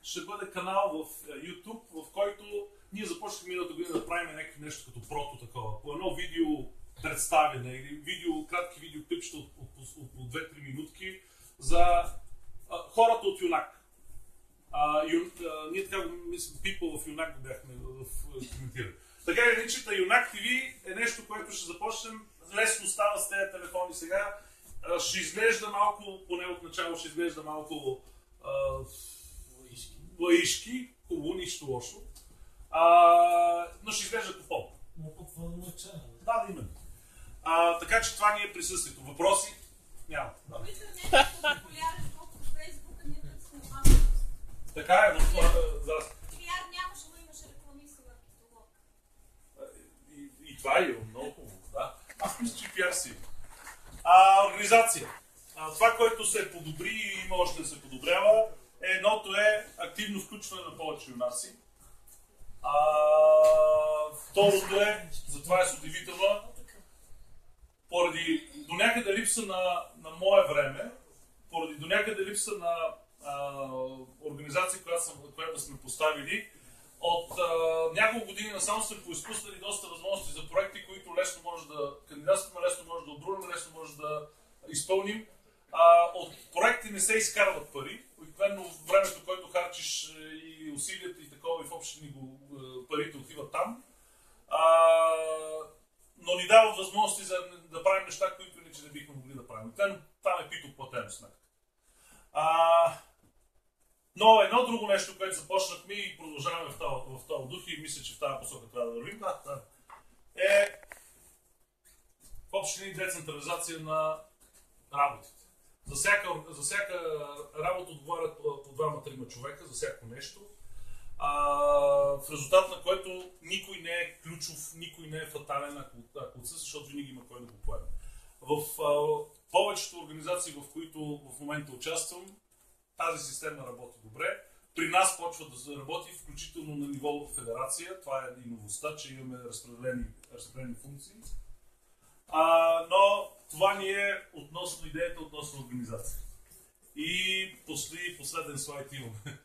ще бъде канал в YouTube, в който ние започнахме миналата година да правим нещо като прото такова. По едно видео представяне или кратки видеоклипчета от 2-3 минутки за хората от Юнак. Ние така го мислим, people в Юнак го бяхме коментирали. Така или иначе, Юнак TV е нещо, което ще започнем. Лесно става с тези телефони сега. Ще изглежда малко, поне от начало ще изглежда малко лаишки, хубаво, нищо лошо. Но ще изглежда по-пълно. Да, именно. Така че това ни е присъствието. Въпроси? Няма. Twitter не е толкова популярен, колкото Фейсбук, а ние като сме малко. Така е, но това... PR нямаше, но имаше реклами с лък. И това е много хубаво, да. Аз мисля, че PR си. Организация. Това, което се подобри и има още да се подобрява, едното е активно включване на повече юнаци. Второто е, затова е с удивително, поради до някъде липса на мое време, поради до някъде липса на организация, която сме поставили, от няколко години насам сме поизпуснали доста възможности за проекти, които лесно може да кандидатстваме, лесно може да обрунем, лесно може да изпълним. От проекти не се изкарват пари. Обикновено времето, което харчиш и усилията и такова и в общи парите отиват там. Но ни дават възможности за да правим неща, които иначе не бихме могли да правим. Там е пито платено сметка. Но едно друго нещо, което започнахме и продължаваме в този дух и мисля, че в тази посока трябва да вървим, е в общи линии децентрализация на работите. За всяка работа отговарят по 2-3 човека, за всяко нещо. В резултат на което никой не е ключов, никой не е фатален, ако отсъства, защото винаги има кой да го поеме. В повечето организации, в които в момента участвам, тази система работи добре. При нас почва да работи, включително на ниво федерация. Това е и новостта, че имаме разпределени функции. Но това ни е относно идеята, относно организация. И последен слайд имаме.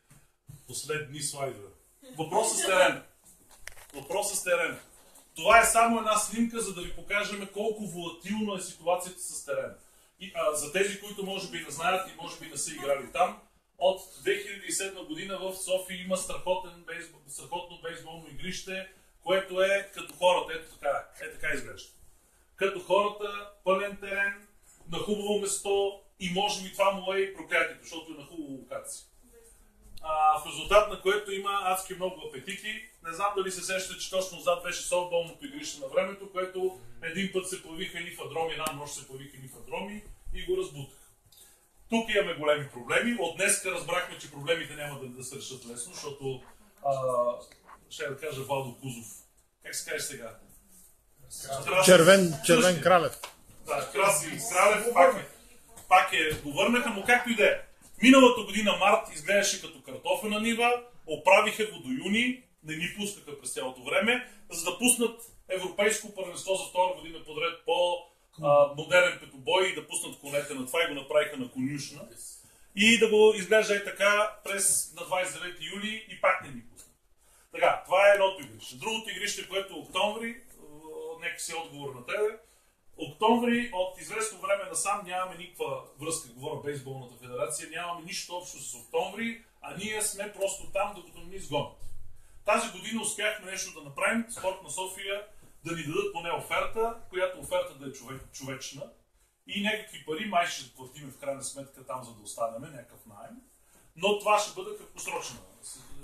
Последни слайдове. Въпросът с терена. Това е само една снимка, за да ви покажем колко волатилно е ситуацията с терена. За тези, които може би не знаят и може би не са играли там, от 2007 година в София има страхотно бейсболно игрище, което е като хората. Ето така изглежда. Като хората, пълен терен, на хубаво место и може би това му е и проклятието, защото е на хубава локация. В резултат на което има адски много апетити. Не знам дали се сещате, че точно зад беше софтболното игрище на времето, което един път се появиха едни фадроми, една нощ се появиха едни фадроми и го разбутаха. Тук имаме големи проблеми. От днеска разбрахме, че проблемите няма да се решат лесно, защото ще да кажа Валдо Кузов. Как се каже сега? Червен Кралев. Да, Краси Кралев пак го върнаха, но както и да е. Миналата година март изглеждаше като картофена нива, оправиха го до юни, не ни пускаха през цялото време, за да пуснат европейско първенство за втора година подред по модерен петобой и да пуснат конете на това и го направиха на конюшна. И да го изглежда и така на 29 юли и пак не ни пуснат. Така, това е едното игрище. Другото игрище, което е октомври, нека си отговор на тебе. Октомври от известно време насам нямаме никаква връзка, говоря бейсболната федерация, нямаме нищо общо с октомври, а ние сме просто там, докато не ни изгонят. Тази година успяхме нещо да направим, Спорт на София да ни дадат поне оферта, която оферта да е човечна и някакви пари, май ще платим в крайна сметка там, за да останем, някакъв наем. Но това ще бъде краткосрочно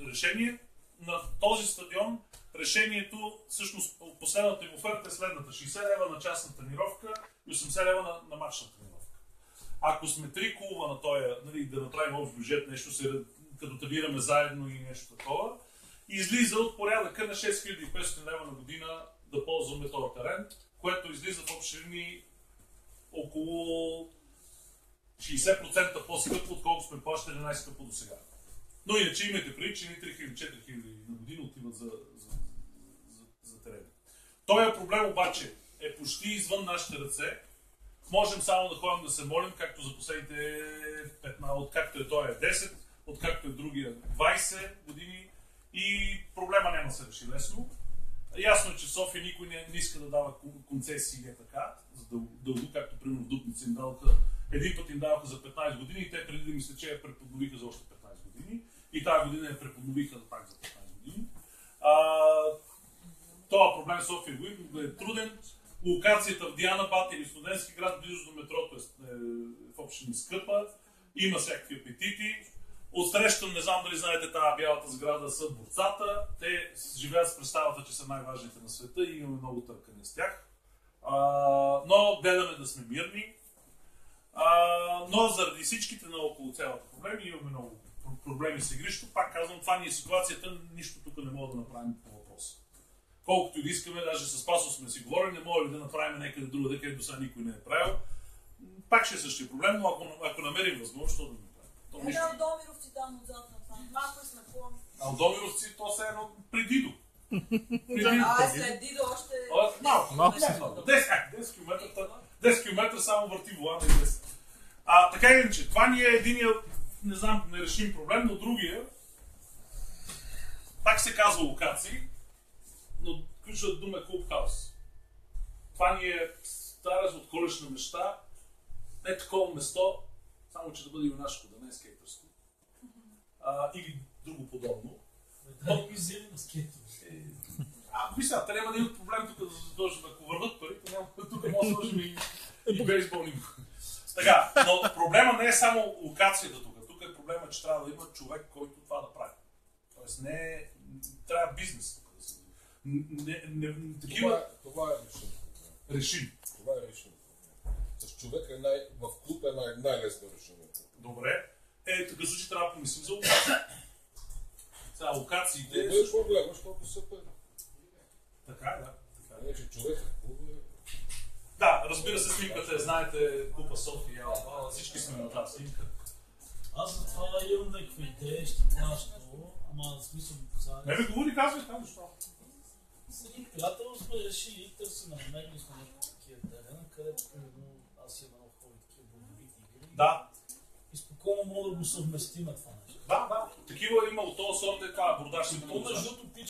решение. На този стадион решението, всъщност последната им оферта е следната: 60 лева на частна тренировка и 80 лева на матчна тренировка. Ако сме 3 клуба на този, нали, да направим общ бюджет, нещо като тренираме заедно и нещо такова, излиза от порядъка на 6500 лева на година да ползваме този терен, което излиза в общи линии около 60% по-скъпо, отколкото сме плащали най-скъпо до сега. Но иначе имайте преди, че ни 3000-4000 на година отиват за терен. Този проблем обаче е почти извън нашите ръце. Можем само да ходим да се молим, както за последните 15, откакто е той 10, откакто е другия 20 години, и проблема няма да се реши лесно. Ясно е, че в София никой не иска да дава концесии и така, за дълго, както примерно в Дупница им даваха, един път им даваха за 15 години и те преди да мисля, че я преподновиха за още 15 години и тази година я преподновиха пак за 15 години. Това проблем в София е труден. Локацията в Дианабад или в Студентски град, близо до метрото, е в общини скъпа. Има всякакви апетити. Отсреща, не знам дали знаете, тази бялата сграда са борцата. Те живеят с представата, че са най-важните на света и имаме много търкане с тях. Но гледаме да сме мирни. Но заради всичките наоколо цялата проблеми, имаме много проблеми с игрището. Пак казвам, това ни е ситуацията, нищо тук не мога да направим по въпроса. Колкото и да искаме, даже с Пасо сме си говорили, не може ли да направим някъде другаде, където сега никой не е правил. Пак ще е същия проблем, но ако намерим възможност, що да го направим. Една от Домировци там отзад на това. Малко сме по-ами. А от Домировци то се едно при Дидо. След Дидо още... Малко. 10 км само върти волана и 10. Така или иначе, това ни е единия, не знам, нерешим проблем, но другия, пак се казва локации, но ключовата дума е Клубхаус. Това ни е стара отколешна мечта, не такова место, само че да бъде юнашко, да не е скейтърско. Или друго подобно. Да не ги взели на скейтърско. Мисля, те няма да имат проблем тук да дължат, ако върват парите, тук може да сложим и бейсболни. Така, но проблема не е само локацията тук. Тук е проблема, че трябва да има човек, който това да прави. Тоест не е... трябва бизнес. Това е решим. Решим. Това е решим. С човек в клуб е най-лесно решение. Добре. Такъв случай трябва да помислим за локация. Сега локациите... Не е проблема, защото са пари. Така е, да. Не, че човек е клуб. Да, разбира се, снимката, знаете, Купа София, всички сме на тази снимка. Аз за това имам някаква идея, ще плаща, ама в смисъл... Не ми говори, казвай там, защо? С един приятел сме решили и търсим, намерили сме някакви такива терена, където аз имам много хора такива бордовите игри. Да. И спокойно мога да го съвместим това нещо. Да. Такива има от този сорт, така, бордашни. То между другото